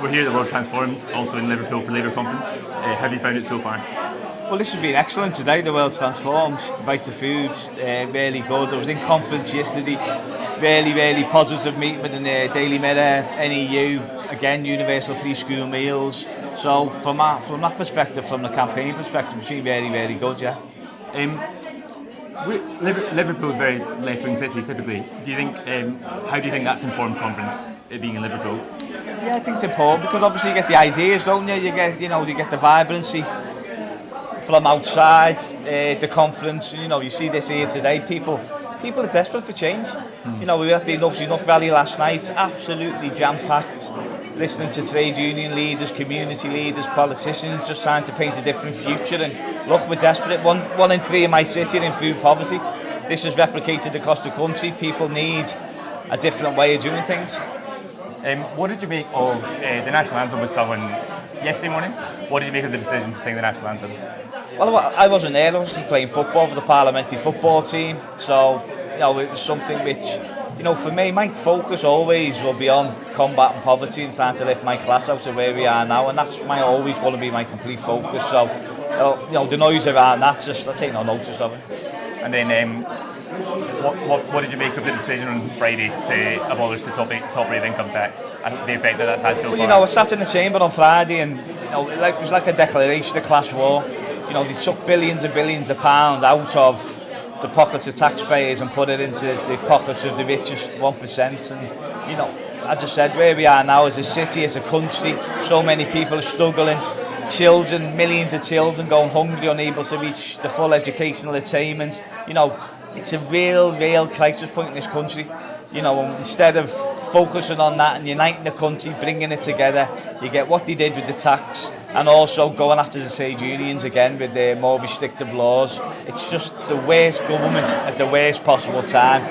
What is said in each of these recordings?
we're here at the World Transforms, also in Liverpool for Labour Conference. How have you found it so far? Well, this has been excellent today, the World Transforms. The bites of food, really good. I was in conference yesterday, really positive meeting with the Daily Mirror, NEU, again, universal free school meals. So from that perspective, from the campaign perspective, it's been very good, yeah. Liverpool's very left-wing city typically. Do you think? How do you think that's informed conference, it being in Liverpool? Yeah, I think it's important because obviously you get the ideas, don't you? You get the vibrancy from outside the conference. You see this here today. People are desperate for change. We were at the Enough Rally last night, absolutely jam-packed. Listening to trade union leaders, community leaders, politicians, just trying to paint a different future. And look, we're desperate. One in three in my city are in food poverty. This is replicated across the country. People need a different way of doing things. What did you make of the national anthem was sung yesterday morning? What did you make of the decision to sing the national anthem? Well, I wasn't there. I was playing football for the parliamentary football team. So, it was something which, for me, my focus always will be on combating poverty and trying to lift my class out of where we are now, and that's always going to be my complete focus. So, the noise around that, I take no notice of it. And then, what did you make of the decision on Friday to abolish the top rate income tax and the effect that's had so far? I sat in the chamber on Friday, and it was like a declaration of class war. They took billions and billions of pounds out of the pockets of taxpayers and put it into the pockets of the richest 1%. And as I said, where we are now as a city, as a country, so many people are struggling. Children, millions of children going hungry, unable to reach the full educational attainment. It's a real crisis point in this country. Instead of focusing on that and uniting the country, bringing it together, you get what they did with the tax and also going after the trade unions again with the more restrictive laws. It's just the worst government at the worst possible time.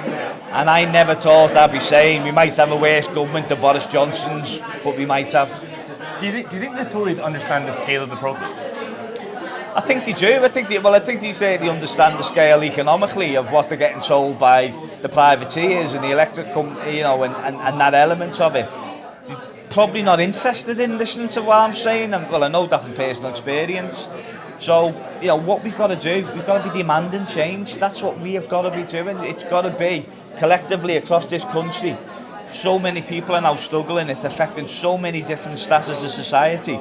And I never thought I'd be saying we might have a worse government than Boris Johnson's, but we might have. Do you think the Tories understand the scale of the problem? I think they do. I think they certainly understand the scale economically of what they're getting told by the privateers and the electric company, and that element of it. They're probably not interested in listening to what I'm saying, and I know that from personal experience. So, what we've got to do, we've got to be demanding change. That's what we have got to be doing. It's got to be collectively across this country. So many people are now struggling. It's affecting so many different stratas of society.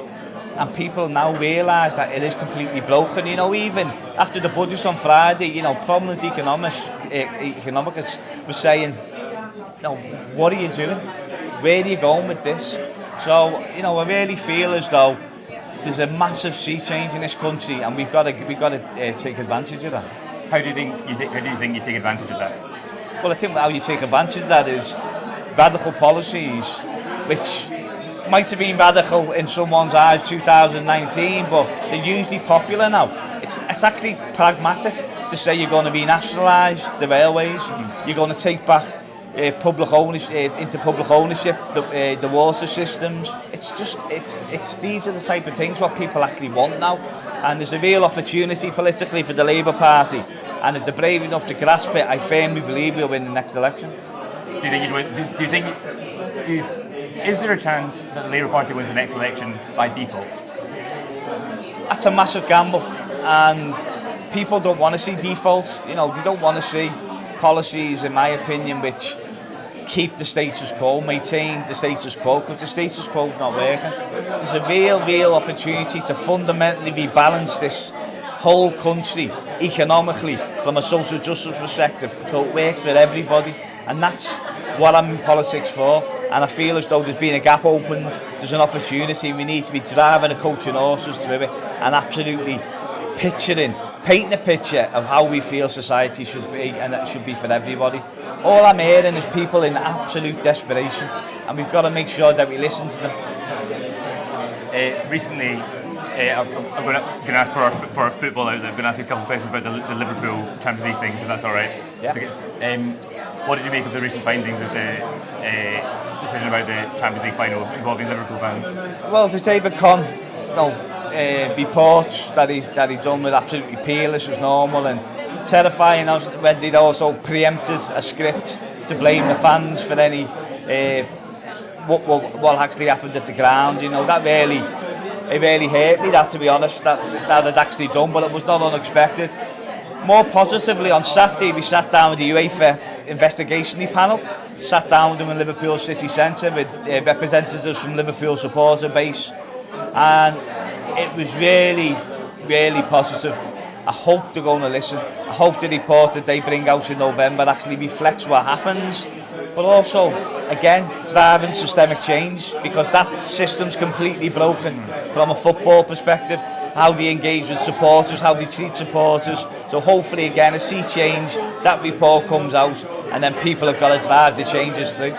And people now realise that it is completely broken. Even after the budget on Friday, Prominent economics were saying, what are you doing? Where are you going with this? So, I really feel as though there's a massive sea change in this country, and we've got to take advantage of that. How do you think you take advantage of that? Well, I think how you take advantage of that is radical policies, which might have been radical in someone's eyes 2019, but they're usually popular now. It's actually pragmatic to say you're going to nationalise the railways, you're going to take back public ownership into public ownership, the water systems. It's these are the type of things what people actually want now, and there's a real opportunity politically for the Labour Party, and if they're brave enough to grasp it, I firmly believe we'll win the next election. Do you think is there a chance that the Labour Party wins the next election by default? That's a massive gamble, and people don't want to see default. They don't want to see policies, in my opinion, which keep the status quo, maintain the status quo, because the status quo is not working. There's a real opportunity to fundamentally rebalance this whole country economically from a social justice perspective, so it works for everybody, and that's what I'm in politics for. And I feel as though there's been a gap opened, there's an opportunity, we need to be driving a coach and horses through it and absolutely painting a picture of how we feel society should be, and it should be for everybody. All I'm hearing is people in absolute desperation, and we've got to make sure that we listen to them. Recently, I'm going to ask for our football outlet. I'm going to ask you a couple of questions about the Liverpool Champions League things, if that's all right. Yeah. What did you make of the recent findings of the decision about the Champions League final involving Liverpool fans? Well, to David Conn, reports that he done with absolutely peerless was normal and terrifying when they'd also preempted a script to blame the fans for any what actually happened at the ground. You know, that really hurt me. That, to be honest, that had actually done, but it was not unexpected. More positively, on Saturday we sat down with the UEFA investigation panel. Sat down with them in Liverpool city centre with representatives from Liverpool supporter base, and it was really positive. I hope they're going to listen. I hope the report that they bring out in November actually reflects what happens, but also, again, driving systemic change, because that system's completely broken from a football perspective. How they engage with supporters, how they treat supporters. So hopefully, again, a sea change, that report comes out, and then people have got to drive the changes through.